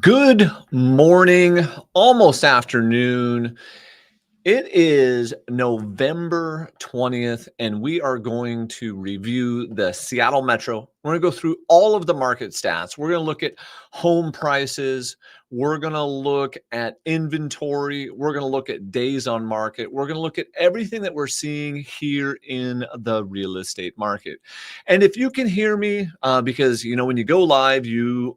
Good morning, almost afternoon. It is November 20th, and we are going to review the Seattle Metro. We're going to go through all of the market stats. We're going to look at home prices. We're going to look at inventory. We're going to look at days on market. We're going to look at everything that we're seeing here in the real estate market. And if you can hear me, because, when you go live, you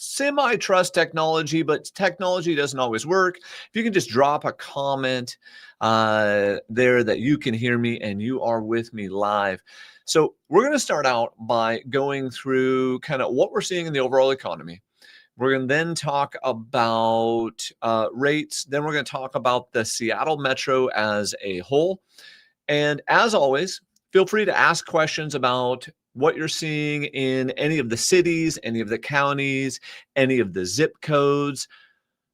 semi-trust technology, but technology doesn't always work. If you can just drop a comment there that you can hear me and you are with me live. So we're going to start out by going through kind of what we're seeing in the overall economy. We're going to then talk about rates. Then we're going to talk about the Seattle Metro as a whole. And as always, feel free to ask questions about what you're seeing in any of the cities, any of the counties, any of the zip codes.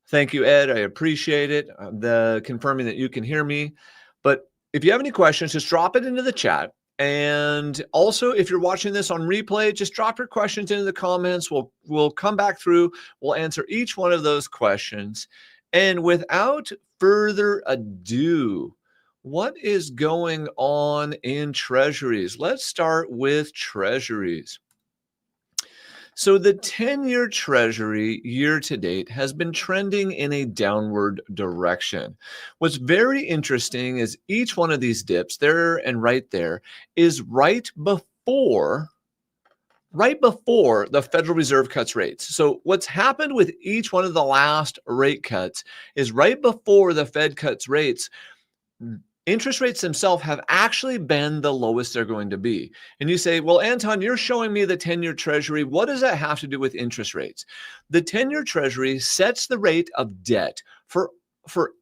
Thank you, Ed. I appreciate it. The confirming that you can hear me. But if you have any questions, just drop it into the chat. And also, if you're watching this on replay, just drop your questions into the comments. We'll come back through. We'll answer each one of those questions. And without further ado, what is going on in treasuries? Let's start with treasuries. So the 10-year treasury year to date has been trending in a downward direction. What's very interesting is each one of these dips there and right there is right before the Federal Reserve cuts rates. So what's happened with each one of the last rate cuts is right before the Fed cuts rates, interest rates themselves have actually been the lowest they're going to be. And you say, well, Anton, you're showing me the 10-year treasury. What does that have to do with interest rates? The 10-year treasury sets the rate of debt for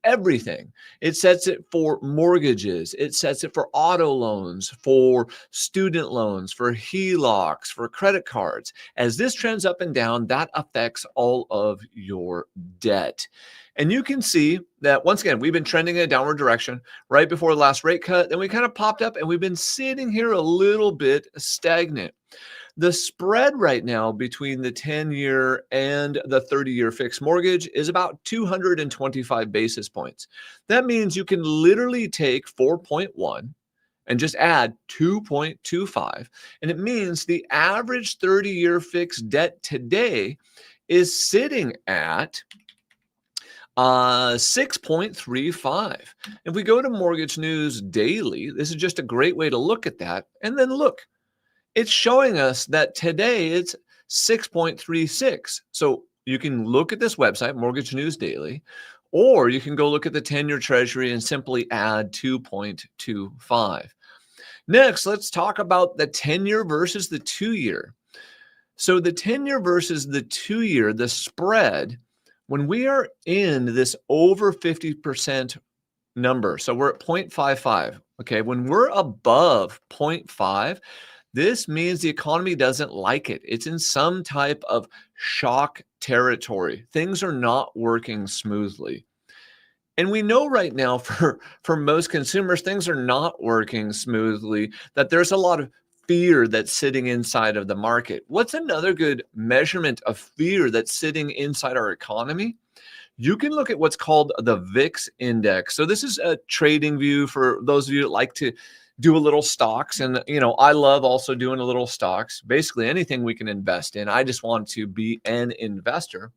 everything. It sets it for mortgages. It sets it for auto loans, for student loans, for HELOCs, for credit cards. As this trends up and down, that affects all of your debt. And you can see that, once again, we've been trending in a downward direction right before the last rate cut. Then we kind of popped up and we've been sitting here a little bit stagnant. The spread right now between the 10-year and the 30-year fixed mortgage is about 225 basis points. That means you can literally take 4.1 and just add 2.25. And it means the average 30-year fixed debt today is sitting at 6.35. If we go to Mortgage News Daily, this is just a great way to look at that. And then look, it's showing us that today it's 6.36. So you can look at this website, Mortgage News Daily, or you can go look at the 10-year treasury and simply add 2.25. Next, let's talk about the 10-year versus the 2-year. So the 10-year versus the 2-year, the spread, when we are in this over 50% number, so we're at 0.55, okay? When we're above 0.5, this means the economy doesn't like it. It's in some type of shock territory. Things are not working smoothly. And we know right now for most consumers, things are not working smoothly, that there's a lot of fear that's sitting inside of the market. What's another good measurement of fear that's sitting inside our economy? You can look at what's called the VIX index. So this is a trading view for those of you that like to do a little stocks. And, I love also doing a little stocks, basically anything we can invest in. I just want to be an investor.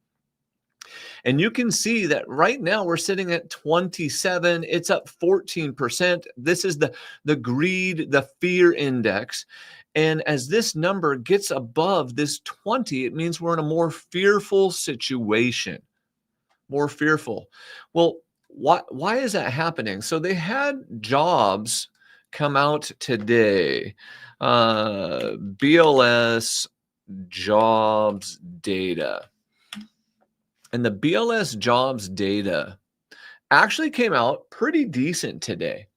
And you can see that right now we're sitting at 27. It's up 14%. This is the greed, the fear index. And as this number gets above this 20, it means we're in a more fearful situation. More fearful. Well, why is that happening? So they had jobs come out today. BLS jobs data. And the BLS jobs data actually came out pretty decent today.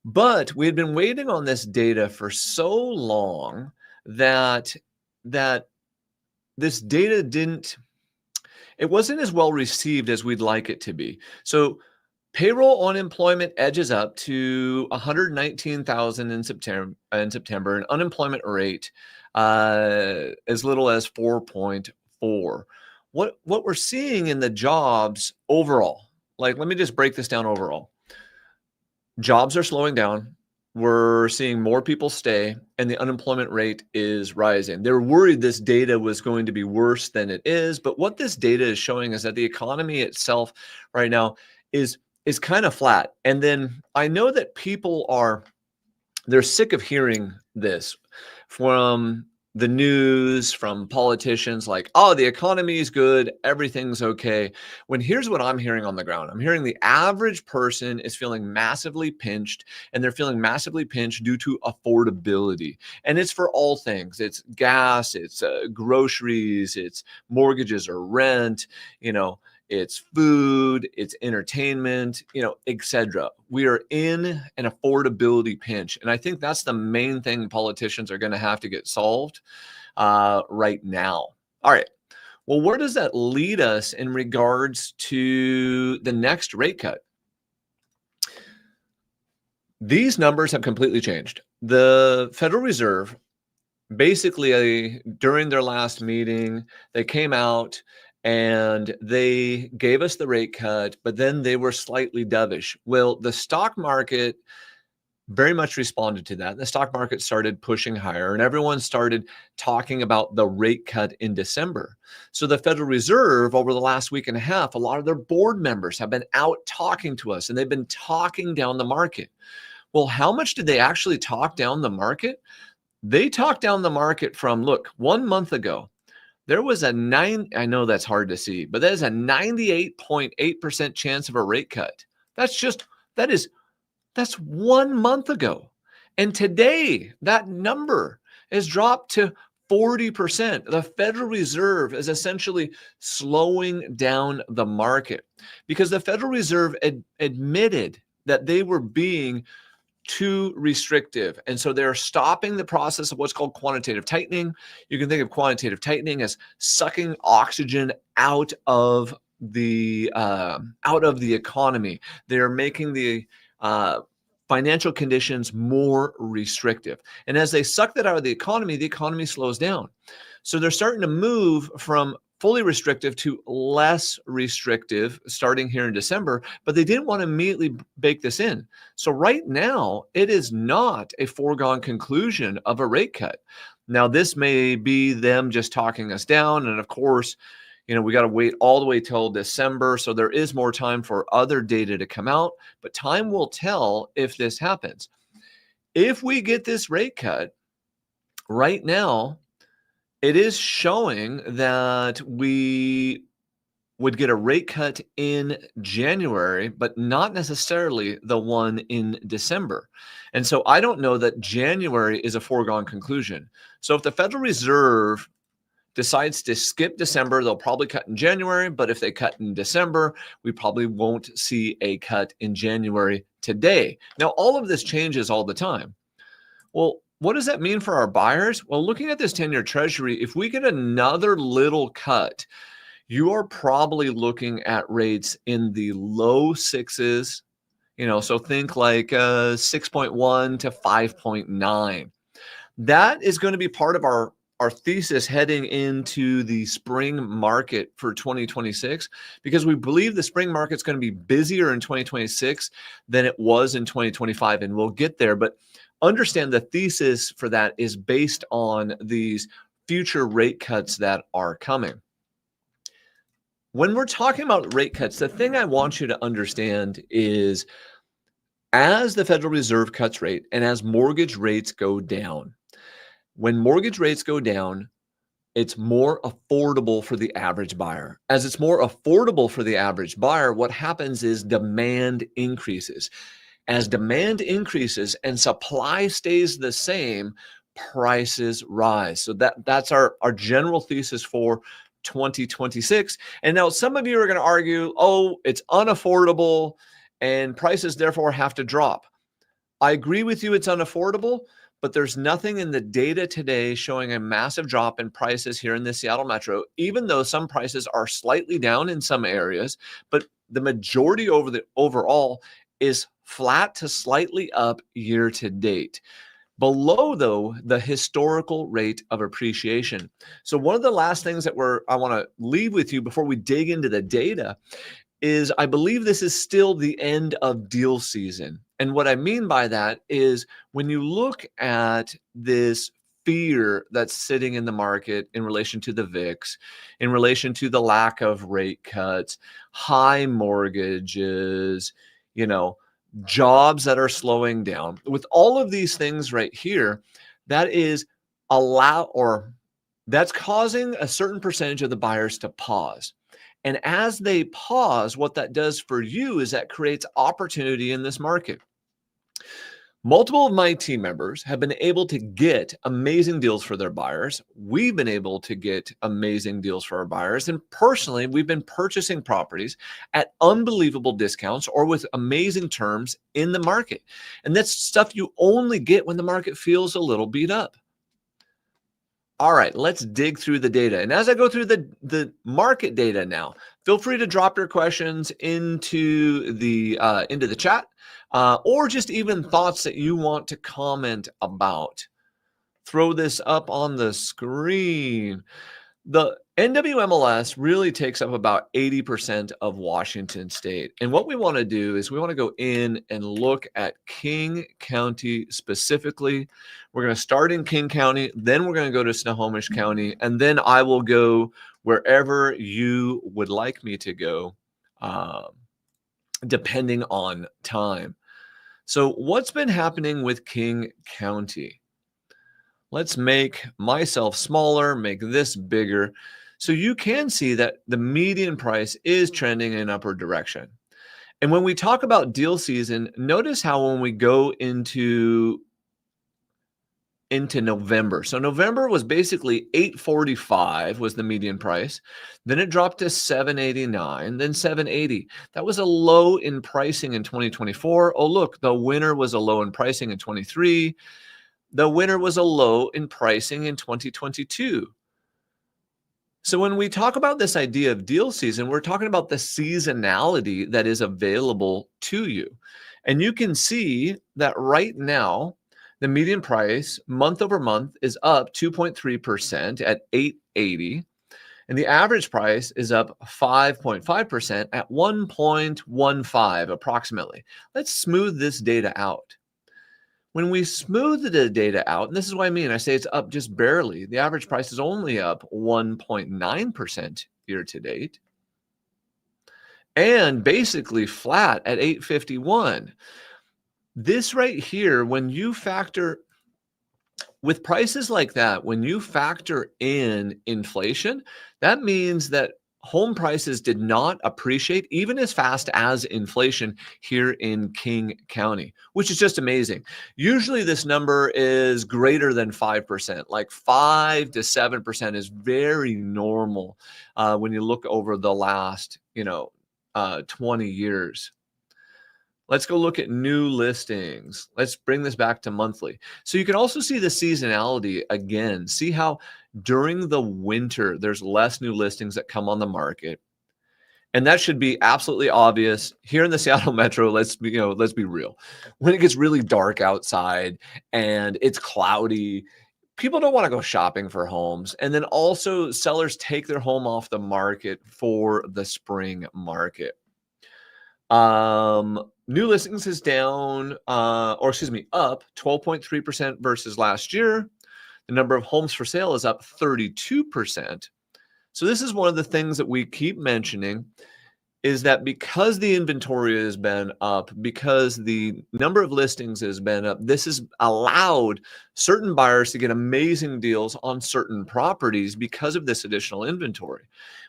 But we had been waiting on this data for so long that this data it wasn't as well received as we'd like it to be. So payroll unemployment edges up to 119,000 in September, and unemployment rate as little as 4.4. what we're seeing in the jobs overall, like, let me just break this down overall. Jobs are slowing down. We're seeing more people stay, and the unemployment rate is rising. They're worried this data was going to be worse than it is, but what this data is showing is that the economy itself right now is kind of flat. And then I know that they're sick of hearing this from the news, from politicians, like, oh, the economy is good, everything's okay. When here's what I'm hearing on the ground. I'm hearing the average person is feeling massively pinched, and they're feeling massively pinched due to affordability. And it's for all things. It's gas, it's groceries, it's mortgages or rent, it's food, it's entertainment, etc. We are in an affordability pinch. And I think that's the main thing politicians are going to have to get solved right now. All right. Well, where does that lead us in regards to the next rate cut? These numbers have completely changed. The Federal Reserve, basically, during their last meeting, they came out and they gave us the rate cut, but then they were slightly dovish. Well, the stock market very much responded to that. The stock market started pushing higher, and everyone started talking about the rate cut in December. So the Federal Reserve, over the last week and a half, a lot of their board members have been out talking to us, and they've been talking down the market. Well, how much did they actually talk down the market? They talked down the market from, look, 1 month ago, there was I know that's hard to see, but there's a 98.8% chance of a rate cut. That's 1 month ago. And today, that number has dropped to 40%. The Federal Reserve is essentially slowing down the market because the Federal Reserve admitted that they were being too restrictive. And so they're stopping the process of what's called quantitative tightening. You can think of quantitative tightening as sucking oxygen out of the economy. They're making the financial conditions more restrictive. And as they suck that out of the economy slows down. So they're starting to move from fully restrictive to less restrictive starting here in December, but they didn't want to immediately bake this in. So right now, it is not a foregone conclusion of a rate cut. Now, this may be them just talking us down. And of course, we got to wait all the way till December. So there is more time for other data to come out, but time will tell if this happens. If we get this rate cut right now, it is showing that we would get a rate cut in January, but not necessarily the one in December. And so I don't know that January is a foregone conclusion. So if the Federal Reserve decides to skip December, they'll probably cut in January. But if they cut in December, we probably won't see a cut in January today. Now, all of this changes all the time. Well, what does that mean for our buyers? Well, looking at this 10-year Treasury, if we get another little cut, you are probably looking at rates in the low sixes, so think like 6.1 to 5.9. That is going to be part of our thesis heading into the spring market for 2026, because we believe the spring market's going to be busier in 2026 than it was in 2025, and we'll get there. But understand the thesis for that is based on these future rate cuts that are coming. When we're talking about rate cuts, the thing I want you to understand is as the Federal Reserve cuts rate and as mortgage rates go down, when mortgage rates go down, it's more affordable for the average buyer. As it's more affordable for the average buyer, what happens is demand increases. As demand increases and supply stays the same, prices rise. So that's our general thesis for 2026. And now some of you are going to argue, oh, it's unaffordable and prices therefore have to drop. I agree with you, it's unaffordable, but there's nothing in the data today showing a massive drop in prices here in the Seattle Metro, even though some prices are slightly down in some areas, but the majority overall is flat to slightly up year to date. below, though, the historical rate of appreciation. So one of the last things that I want to leave with you before we dig into the data is I believe this is still the end of deal season. And what I mean by that is when you look at this fear that's sitting in the market in relation to the VIX, in relation to the lack of rate cuts, high mortgages, jobs that are slowing down, with all of these things right here, that's causing a certain percentage of the buyers to pause. And as they pause, what that does for you is that creates opportunity in this market. Multiple of my team members have been able to get amazing deals for their buyers. We've been able to get amazing deals for our buyers. And personally, we've been purchasing properties at unbelievable discounts or with amazing terms in the market. And that's stuff you only get when the market feels a little beat up. All right, let's dig through the data. And as I go through the market data now, feel free to drop your questions into the chat or just even thoughts that you want to comment about. Throw this up on the screen. The NWMLS really takes up about 80% of Washington State. And what we want to do is we want to go in and look at King County specifically. We're going to start in King County, then we're going to go to Snohomish County, and then I will go wherever you would like me to go, depending on time. So what's been happening with King County? Let's make myself smaller, make this bigger. So you can see that the median price is trending in an upward direction. And when we talk about deal season, notice how when we go into November. So November was basically $845 was the median price. Then it dropped to $789, then $780. That was a low in pricing in 2024. Oh, look, the winner was a low in pricing in 23. The winner was a low in pricing in 2022. So when we talk about this idea of deal season, we're talking about the seasonality that is available to you. And you can see that right now, the median price month over month is up 2.3% at $880. And the average price is up 5.5% at $1.15 approximately. Let's smooth this data out. When we smooth the data out, and this is what I mean, I say it's up just barely. The average price is only up 1.9% year to date, and basically flat at 851. This right here, when you factor with prices like that, when you factor in inflation, that means that home prices did not appreciate even as fast as inflation here in King County, which is just amazing. Usually this number is greater than 5%, like 5 to 7% is very normal when you look over the last, 20 years. Let's go look at new listings. Let's bring this back to monthly. So you can also see the seasonality again. See how during the winter, there's less new listings that come on the market. And that should be absolutely obvious. Here in the Seattle Metro, let's be real. When it gets really dark outside and it's cloudy, people don't want to go shopping for homes. And then also sellers take their home off the market for the spring market. New listings is down, up 12.3% versus last year. The number of homes for sale is up 32%. So this is one of the things that we keep mentioning is that because the inventory has been up, because the number of listings has been up, this has allowed certain buyers to get amazing deals on certain properties because of this additional inventory.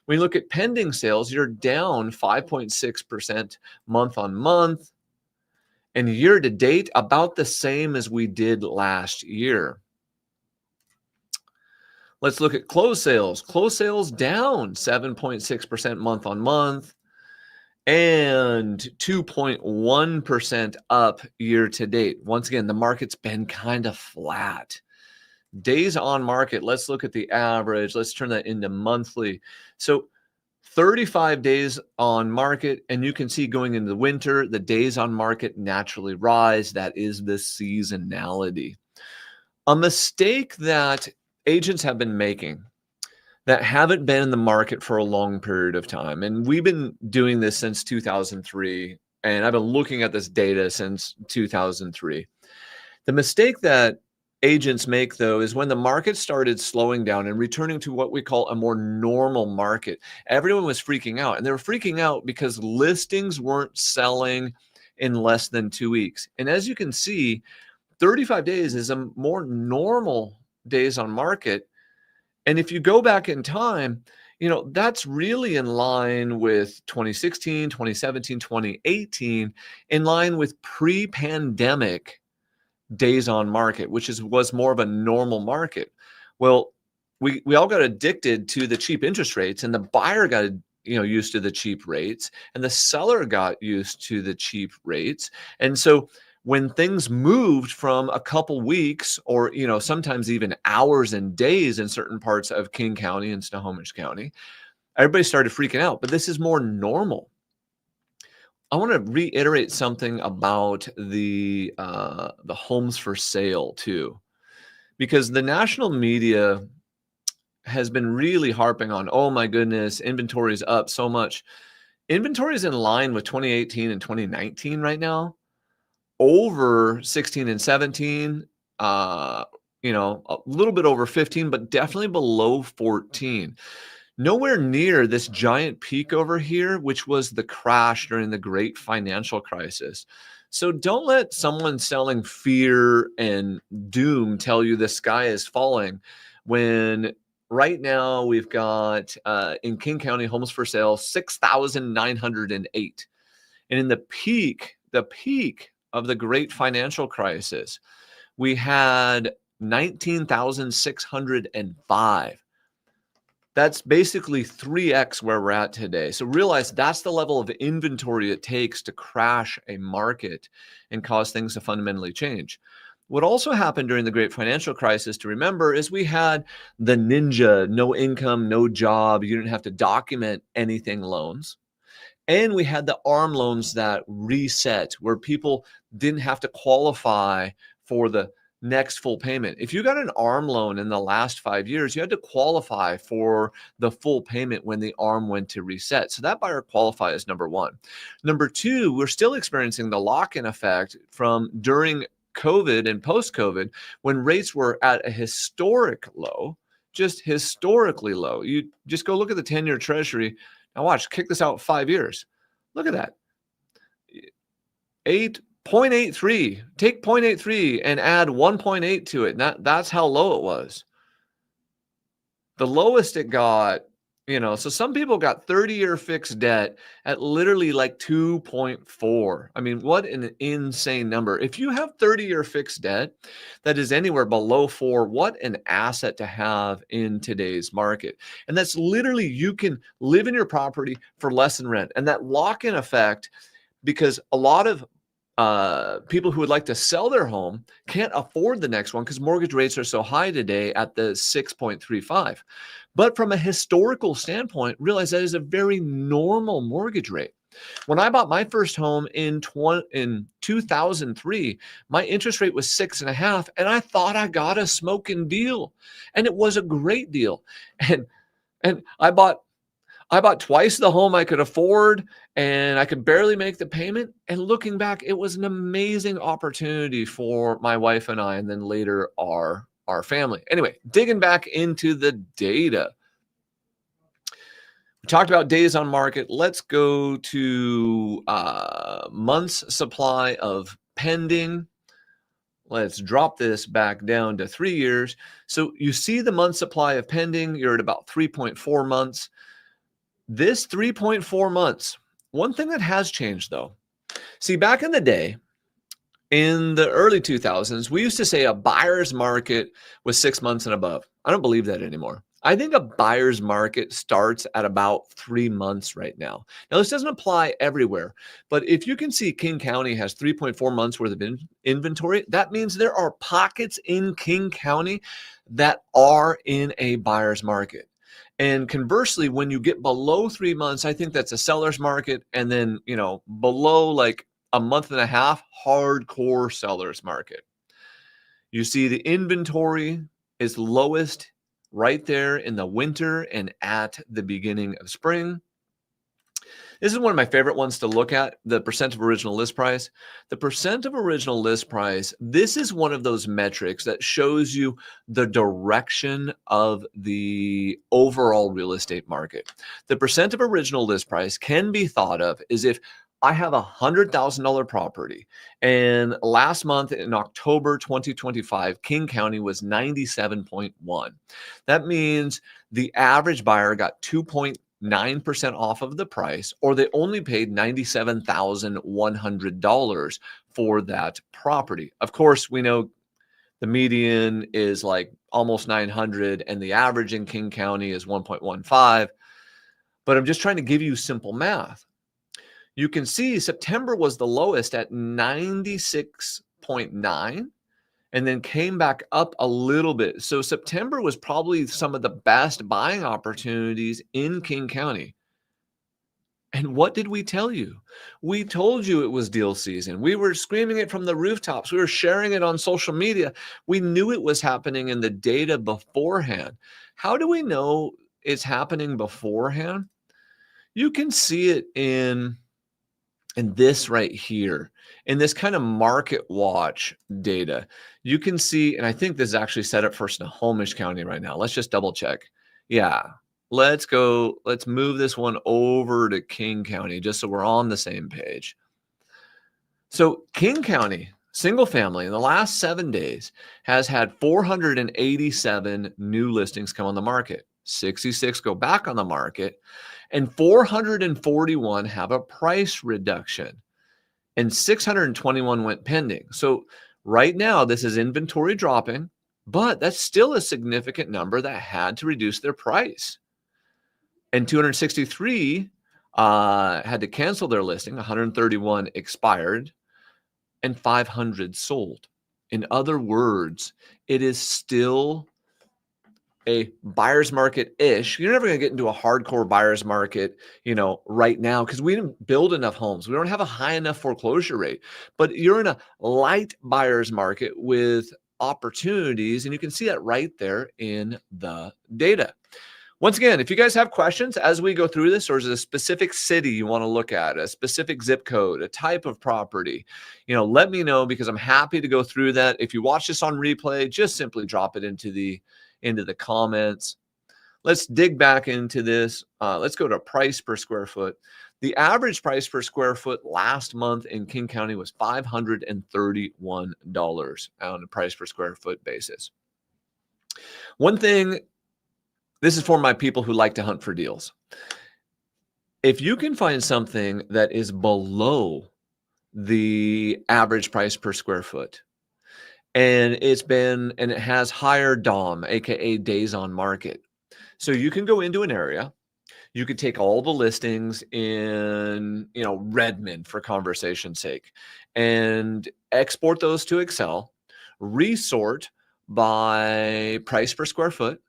When you look at pending sales, you're down 5.6% month on month, and year to date, about the same as we did last year. Let's look at closed sales. Closed sales down 7.6% month on month and 2.1% up year to date. Once again, the market's been kind of flat. Days on market, let's look at the average. Let's turn that into monthly. So 35 days on market, and you can see going into the winter, the days on market naturally rise. That is the seasonality. A mistake that agents have been making that haven't been in the market for a long period of time, and we've been doing this since 2003, and I've been looking at this data since 2003. The mistake that agents make, though, is when the market started slowing down and returning to what we call a more normal market, everyone was freaking out. And they were freaking out because listings weren't selling in less than 2 weeks. And as you can see, 35 days is a more normal days on market. And if you go back in time, that's really in line with 2016, 2017, 2018, in line with pre-pandemic days on market, which was more of a normal market. Well, we all got addicted to the cheap interest rates, and the buyer got used to the cheap rates, and the seller got used to the cheap rates. And so when things moved from a couple weeks or sometimes even hours and days in certain parts of King County and Snohomish County, everybody started freaking out. But this is more normal. I want to reiterate something about the homes for sale too, because the national media has been really harping on, oh my goodness, inventory is up so much. Inventory is in line with 2018 and 2019 right now, over 16 and 17, a little bit over 15, but definitely below 14. Nowhere near this giant peak over here, which was the crash during the great financial crisis. So don't let someone selling fear and doom tell you the sky is falling when right now we've got in King County homes for sale 6,908. And in the peak of the great financial crisis, we had 19,605. That's basically 3x where we're at today. So realize that's the level of inventory it takes to crash a market and cause things to fundamentally change. What also happened during the great financial crisis, to remember, is we had the ninja, no income, no job, you didn't have to document anything loans. And we had the ARM loans that reset, where people didn't have to qualify for the next full payment. If you got an ARM loan in the last 5 years, you had to qualify for the full payment when the ARM went to reset. So that buyer qualify is number one. Number two, we're still experiencing the lock-in effect from during COVID and post-COVID, when rates were at a historic low, just historically low. You just go look at the 10-year Treasury. Now watch, kick this out 5 years. Look at that. 0.83. Take 0.83 and add 1.8 to it. That's how low it was. The lowest it got, so some people got 30-year fixed debt at literally like 2.4. I mean, what an insane number. If you have 30-year fixed debt that is anywhere below 4, what an asset to have in today's market. And that's literally, you can live in your property for less than rent. And that lock-in effect, because a lot of people who would like to sell their home can't afford the next one because mortgage rates are so high today at the 6.35. But from a historical standpoint, realize that is a very normal mortgage rate. When I bought my first home in 2003, my interest rate was 6.5, and I thought I got a smoking deal, and it was a great deal. And I bought twice the home I could afford, and I could barely make the payment. And looking back, it was an amazing opportunity for my wife and I, and then later our family. Anyway, digging back into the data. We talked about days on market. Let's go to months supply of pending. Let's drop this back down to 3 years. So you see the month supply of pending, you're at about 3.4 months. This 3.4 months, one thing that has changed though. See, back in the day, in the early 2000s, we used to say a buyer's market was 6 months and above. I don't believe that anymore. I think a buyer's market starts at about 3 months right now. Now, this doesn't apply everywhere, but if you can see King County has 3.4 months worth of inventory, that means there are pockets in King County that are in a buyer's market. And conversely, when you get below 3 months, I think that's a seller's market. And then, below like a month and a half, hardcore seller's market. You see the inventory is lowest right there in the winter and at the beginning of spring. This is one of my favorite ones to look at, the percent of original list price. The percent of original list price, this is one of those metrics that shows you the direction of the overall real estate market. The percent of original list price can be thought of as if I have a $100,000 property, and last month in October 2025, King County was 97.1. That means the average buyer got 2.9% off of the price, or they only paid $97,100 for that property. Of course, we know the median is like almost 900 and the average in King County is 1.15. But I'm just trying to give you simple math. You can see September was the lowest at 96.9 and then came back up a little bit. So September was probably some of the best buying opportunities in King County. And what did we tell you? We told you it was deal season. We were screaming it from the rooftops. We were sharing it on social media. We knew it was happening in the data beforehand. How do we know it's happening beforehand? You can see it in this right here, in this kind of market watch data. You can see, and I think this is actually set up for Snohomish County right now. Let's just double check. Yeah, let's move this one over to King County just so we're on the same page. So King County, single family, in the last 7 days has had 487 new listings come on the market. 66 go back on the market, and 441 have a price reduction, and 621 went pending. So right now, this is inventory dropping, but that's still a significant number that had to reduce their price. And 263 had to cancel their listing, 131 expired, and 500 sold. In other words, it is still a buyer's market-ish. You're never going to get into a hardcore buyer's market, right now, because we didn't build enough homes. We don't have a high enough foreclosure rate, but you're in a light buyer's market with opportunities, and you can see that right there in the data. Once again, if you guys have questions as we go through this, or is it a specific city you want to look at, a specific zip code, a type of property, let me know, because I'm happy to go through that. If you watch this on replay, just simply drop it into the comments. Let's dig back into this. Let's go to price per square foot. The average price per square foot last month in King County was $531 on a price per square foot basis. One thing, this is for my people who like to hunt for deals. If you can find something that is below the average price per square foot, and it has higher DOM, aka days on market. So you can go into an area, you could take all the listings in, Redmond for conversation's sake, and export those to Excel, resort by price per square foot,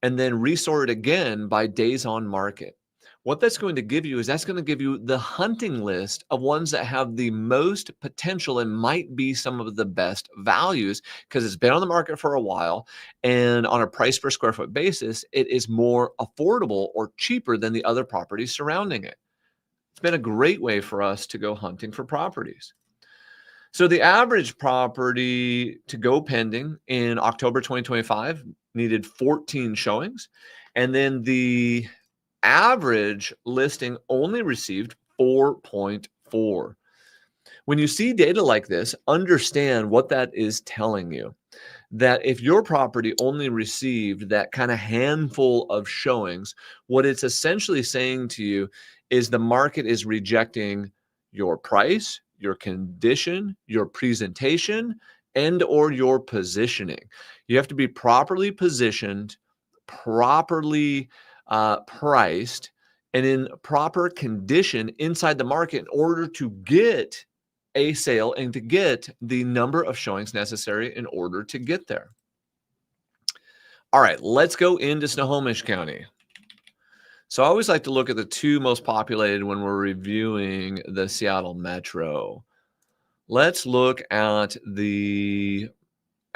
and then resort it again by days on market. What that's going to give you is the hunting list of ones that have the most potential and might be some of the best values, because it's been on the market for a while, and on a price per square foot basis, it is more affordable or cheaper than the other properties surrounding it. It's been a great way for us to go hunting for properties. So the average property to go pending in October 2025 needed 14 showings, and then the average listing only received 4.4. When you see data like this, understand what that is telling you. That if your property only received that kind of handful of showings, what it's essentially saying to you is the market is rejecting your price, your condition, your presentation, and or your positioning. You have to be properly positioned, properly priced, and in proper condition inside the market in order to get a sale and to get the number of showings necessary in order to get there. All right, let's go into Snohomish County. So I always like to look at the two most populated when we're reviewing the Seattle Metro. Let's look at the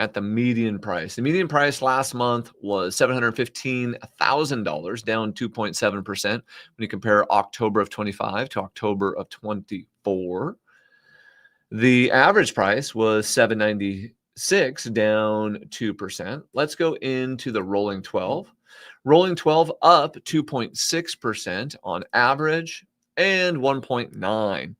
at the median price. The median price last month was $715,000, down 2.7% when you compare October of 25 to October of 24. The average price was $796, down 2%. Let's go into the rolling 12. Rolling 12 up 2.6% on average and 1.9.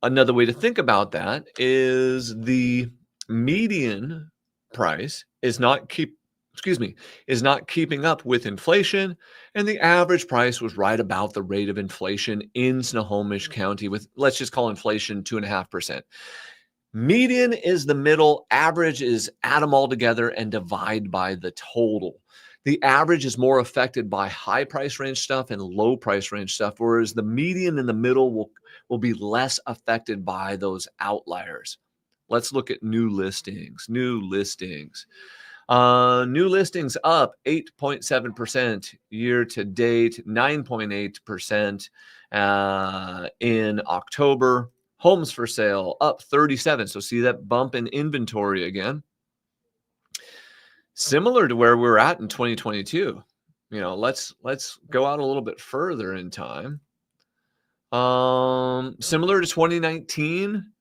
Another way to think about that is the median price is not keeping up with inflation, and the average price was right about the rate of inflation in Snohomish County with, let's just call inflation 2.5%. Median is the middle, average is add them all together and divide by the total. The average is more affected by high price range stuff and low price range stuff, whereas the median in the middle will be less affected by those outliers. Let's look at new listings. New listings up 8.7% year to date, 9.8% in October. Homes for sale up 37. So see that bump in inventory again. Similar to where we're at in 2022. Let's go out a little bit further in time. Similar to 2019,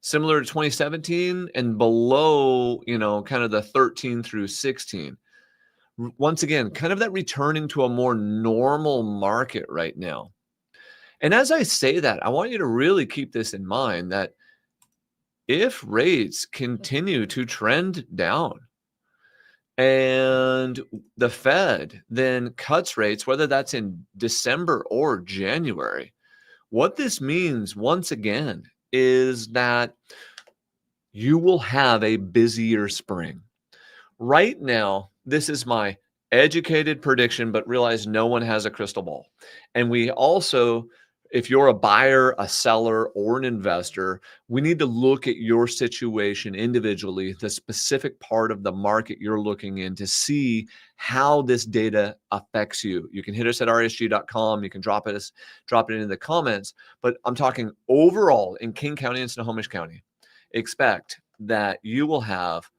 similar to 2017, and below, kind of the 13 through 16. Once again, kind of that returning to a more normal market right now. And as I say that, I want you to really keep this in mind that if rates continue to trend down and the Fed then cuts rates, whether that's in December or January, what this means once again is that you will have a busier spring. Right now, this is my educated prediction, but realize no one has a crystal ball. And we also, if you're a buyer, a seller, or an investor, we need to look at your situation individually, the specific part of the market you're looking in, to see how this data affects you. You can hit us at rsg.com. You can drop it in the comments. But I'm talking overall in King County and Snohomish County. Expect that you will have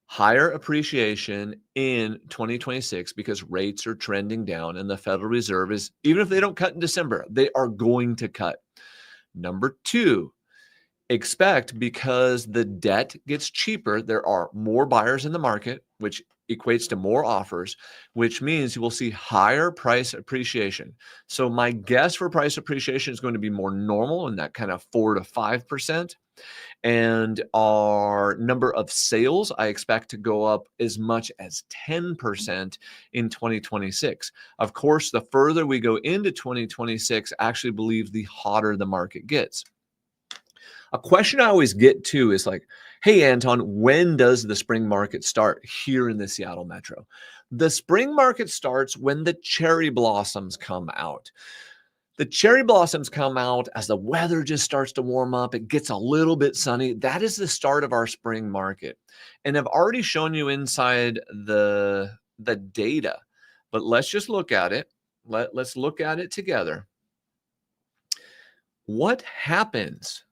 higher appreciation in 2026 because rates are trending down, and the Federal Reserve is, even if they don't cut in December, they are going to cut. Number two, expect, because the debt gets cheaper, there are more buyers in the market, which equates to more offers, which means you will see higher price appreciation. So my guess for price appreciation is going to be more normal in that kind of 4 to 5%. And our number of sales, I expect to go up as much as 10% in 2026. Of course, the further we go into 2026, I actually believe the hotter the market gets. A question I always get to is like, hey, Anton, when does the spring market start here in the Seattle Metro? The spring market starts when the cherry blossoms come out. The cherry blossoms come out as the weather just starts to warm up. It gets a little bit sunny. That is the start of our spring market. And I've already shown you inside the data, but let's just look at it. Let's look at it together. What happens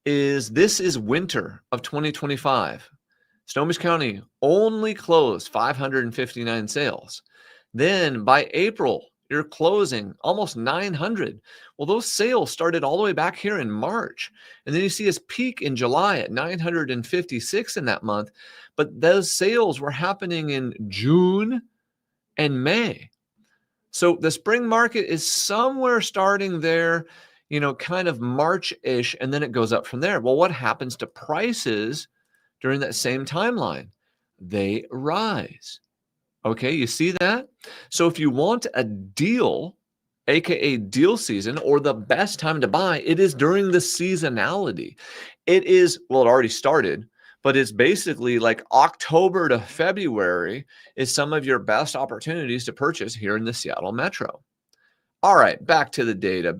is this is winter of 2025. Snohomish County only closed 559 sales. Then by April, you're closing almost 900. Well, those sales started all the way back here in March. And then you see us peak in July at 956 in that month. But those sales were happening in June and May. So the spring market is somewhere starting there, kind of March-ish, and then it goes up from there. Well, what happens to prices during that same timeline? They rise. Okay, you see that? So if you want a deal, aka deal season, or the best time to buy, it is during the seasonality. It is, well, it already started, but it's basically like October to February is some of your best opportunities to purchase here in the Seattle Metro. All right, back to the data.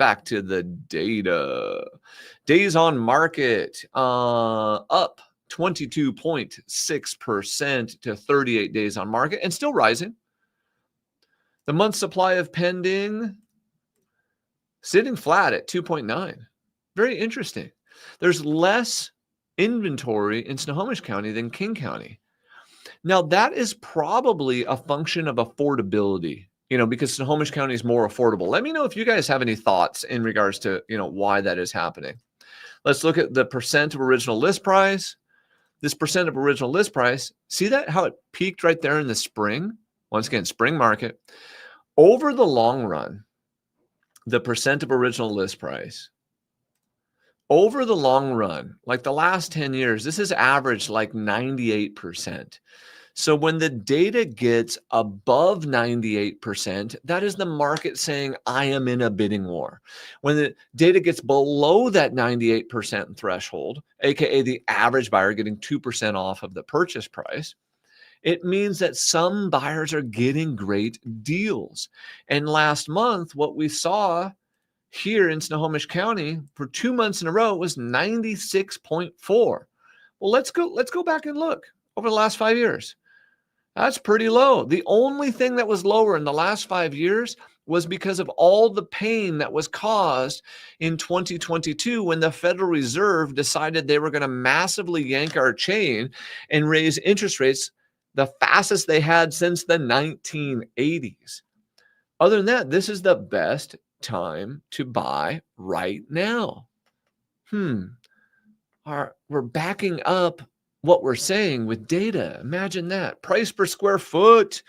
Days on market, up 22.6% to 38 days on market and still rising. The month supply of pending sitting flat at 2.9. Very interesting. There's less inventory in Snohomish County than King County. Now, that is probably a function of affordability, because Snohomish County is more affordable. Let me know if you guys have any thoughts in regards to, why that is happening. Let's look at the percent of original list price. This percent of original list price, see that how it peaked right there in the spring? Once again, spring market. Over the long run, the percent of original list price, over the long run, like the last 10 years, this has averaged like 98%. So when the data gets above 98%, that is the market saying, I am in a bidding war. When the data gets below that 98% threshold, aka the average buyer getting 2% off of the purchase price, it means that some buyers are getting great deals. And last month, what we saw here in Snohomish County for 2 months in a row was 96.4. Well, let's go back and look over the last 5 years. That's pretty low. The only thing that was lower in the last 5 years was because of all the pain that was caused in 2022 when the Federal Reserve decided they were going to massively yank our chain and raise interest rates the fastest they had since the 1980s. Other than that, this is the best time to buy right now. We're backing up what we're saying with data. Imagine that. Price per square foot,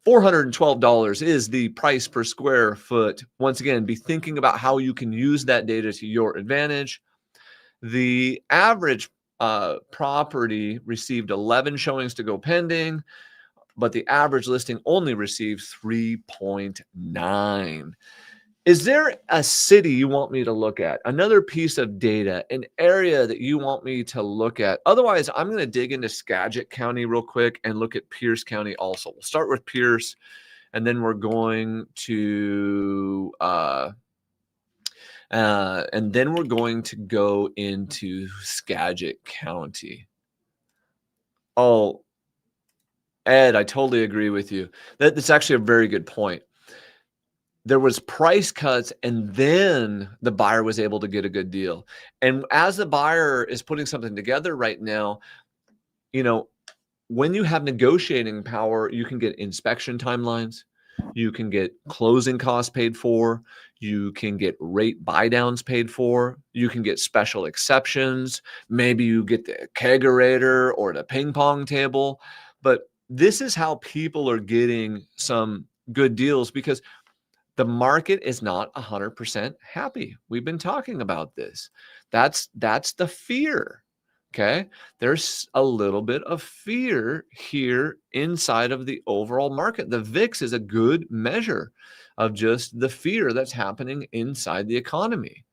$412 is the price per square foot. Once again, be thinking about how you can use that data to your advantage. The average property received 11 showings to go pending, but the average listing only received 3.9. Is there a city you want me to look at? Another piece of data, an area that you want me to look at? Otherwise, I'm going to dig into Skagit County real quick and look at Pierce County also. We'll start with Pierce, and then we're going to go into Skagit County. Oh, Ed, I totally agree with you. That's actually a very good point. There was price cuts, and then the buyer was able to get a good deal. And as the buyer is putting something together right now, when you have negotiating power, you can get inspection timelines, you can get closing costs paid for, you can get rate buy downs paid for, you can get special exceptions, maybe you get the kegerator or the ping pong table. But this is how people are getting some good deals, because the market is not 100% happy. We've been talking about this. That's the fear. Okay. There's a little bit of fear here inside of the overall market. The VIX is a good measure of just the fear that's happening inside the economy.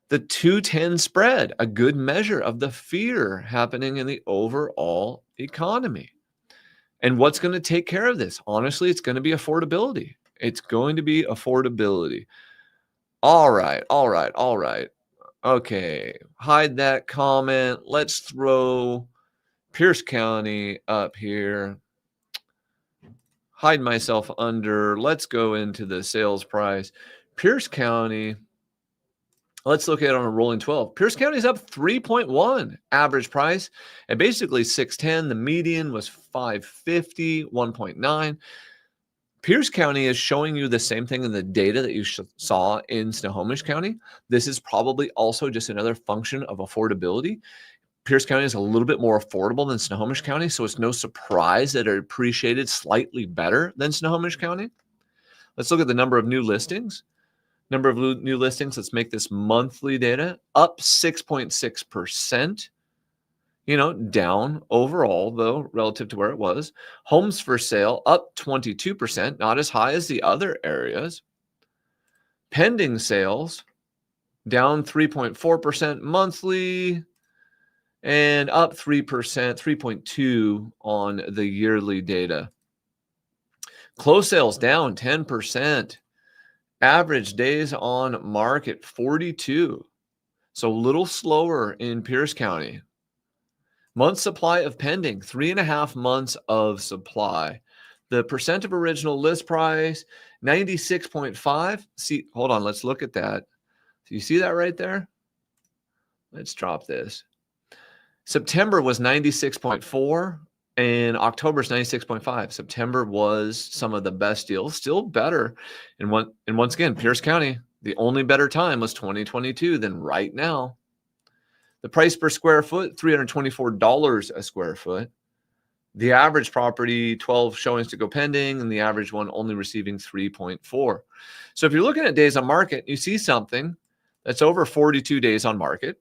The 210 spread, a good measure of the fear happening in the overall economy. And what's going to take care of this? Honestly, it's going to be affordability. It's going to be affordability. All right. Okay, hide that comment. Let's throw Pierce County up here. Hide myself under. Let's go into the sales price. Pierce County, let's look at it on a rolling 12. Pierce County is up 3.1 average price and basically 610. The median was 550, 1.9. Pierce County is showing you the same thing in the data that you saw in Snohomish County. This is probably also just another function of affordability. Pierce County is a little bit more affordable than Snohomish County, so it's no surprise that it appreciated slightly better than Snohomish County. Let's look at the number of new listings. Number of new listings, let's make this monthly data, up 6.6%. Down overall, though, relative to where it was. Homes for sale up 22%, not as high as the other areas. Pending sales down 3.4% monthly and up 3%, 3.2% on the yearly data. Closed sales down 10%. Average days on market 42. So a little slower in Pierce County. Month supply of pending, 3.5 months of supply. The percent of original list price, 96.5. See, hold on, let's look at that. So you see that right there? Let's drop this. September was 96.4 and October's 96.5. September was some of the best deals, still better. And once again, Pierce County, the only better time was 2022 than right now. The price per square foot, $324 a square foot. The average property, 12 showings to go pending, and the average one only receiving 3.4. So if you're looking at days on market, you see something that's over 42 days on market,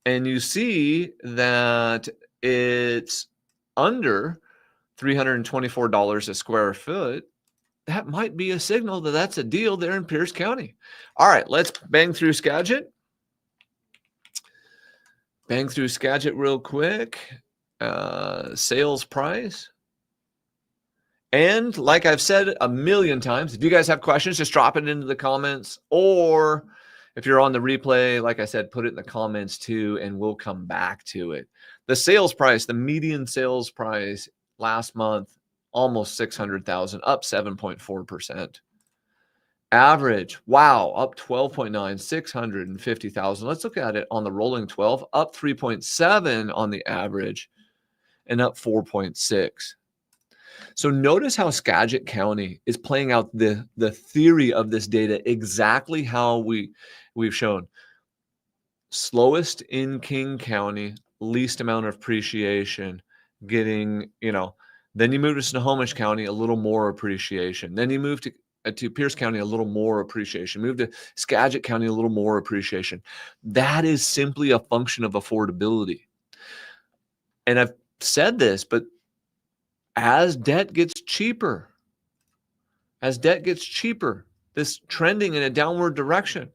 and you see that it's under $324 a square foot, that might be a signal that that's a deal there in Pierce County. All right, let's bang through Skagit. Bang through Skagit real quick. Sales price. And like I've said a million times, if you guys have questions, just drop it into the comments. Or if you're on the replay, like I said, put it in the comments too, and we'll come back to it. The sales price, the median sales price last month, almost $600,000, up 7.4%. Average, wow, up 12.9, 650,000. Let's look at it on the rolling 12, up 3.7 on the average and up 4.6. So notice how Skagit County is playing out the theory of this data exactly how we've shown. Slowest in King County, least amount of appreciation, getting, then you move to Snohomish County, a little more appreciation. Then you move to Pierce County, a little more appreciation. Move to Skagit County, a little more appreciation. That is simply a function of affordability. And I've said this, but as debt gets cheaper, this trending in a downward direction,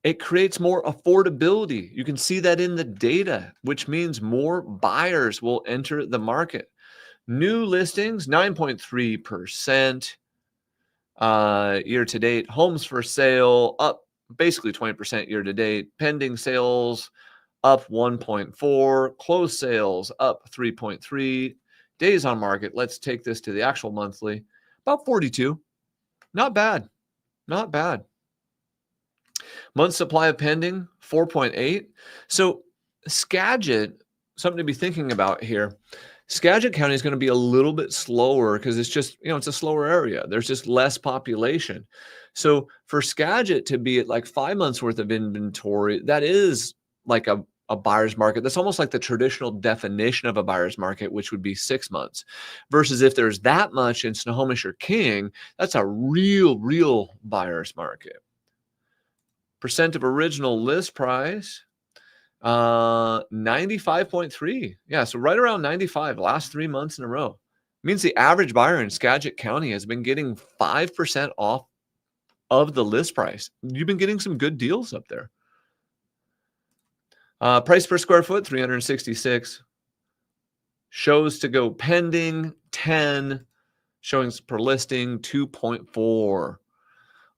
it creates more affordability. You can see that in the data, which means more buyers will enter the market. New listings, 9.3%. Year to date. Homes for sale up basically 20% year to date. Pending sales up 1.4. Closed sales up 3.3. Days on market. Let's take this to the actual monthly. About 42. Not bad. Not bad. Month supply of pending 4.8. So Skagit, something to be thinking about here. Skagit County is going to be a little bit slower because it's just, it's a slower area. There's just less population. So for Skagit to be at like 5 months worth of inventory, that is like a buyer's market. That's almost like the traditional definition of a buyer's market, which would be 6 months. Versus if there's that much in Snohomish or King, that's a real buyer's market. Percent of original list price. 95.3. Yeah, so right around 95 last 3 months in a row. Means the average buyer in Skagit County has been getting 5% off of the list price. You've been getting some good deals up there. Price per square foot, 366. Shows to go pending, 10. Showings per listing, 2.4.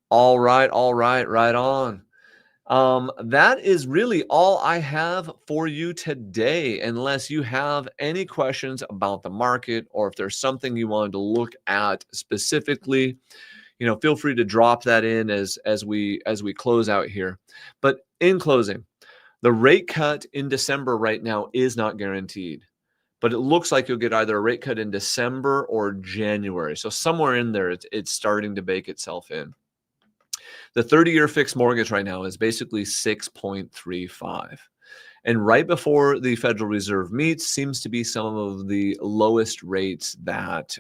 All right, right on. That is really all I have for you today, unless you have any questions about the market, or if there's something you wanted to look at specifically, feel free to drop that in as we close out here. But in closing, the rate cut in December right now is not guaranteed, but it looks like you'll get either a rate cut in December or January. So somewhere in there, it's starting to bake itself in. The 30-year fixed mortgage right now is basically 6.35. And right before the Federal Reserve meets seems to be some of the lowest rates that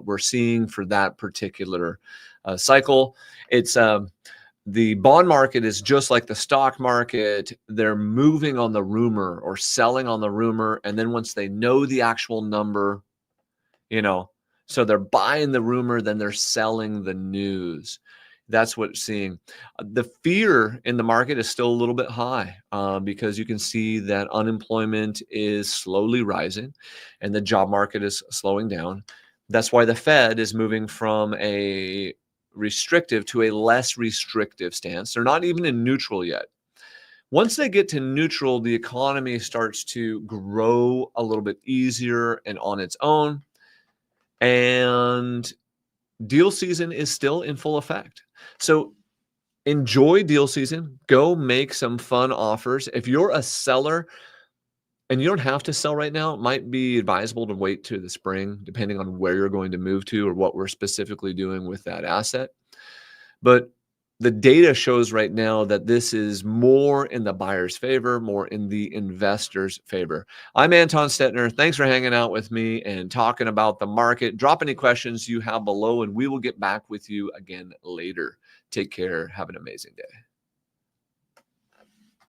we're seeing for that particular cycle. It's the bond market is just like the stock market. They're moving on the rumor or selling on the rumor. And then once they know the actual number, so they're buying the rumor, then they're selling the news. That's what it's seeing. The fear in the market is still a little bit high because you can see that unemployment is slowly rising and the job market is slowing down. That's why the Fed is moving from a restrictive to a less restrictive stance. They're not even in neutral yet. Once they get to neutral, the economy starts to grow a little bit easier and on its own. And deal season is still in full effect. So Enjoy deal season. Go make some fun offers. If you're a seller and you don't have to sell right now, it might be advisable to wait to the spring, depending on where you're going to move to or what we're specifically doing with that asset. But the data shows right now that this is more in the buyer's favor, more in the investor's favor. I'm Anton Stetner. Thanks for hanging out with me and talking about the market. Drop any questions you have below, and we will get back with you again later. Take care. Have an amazing day.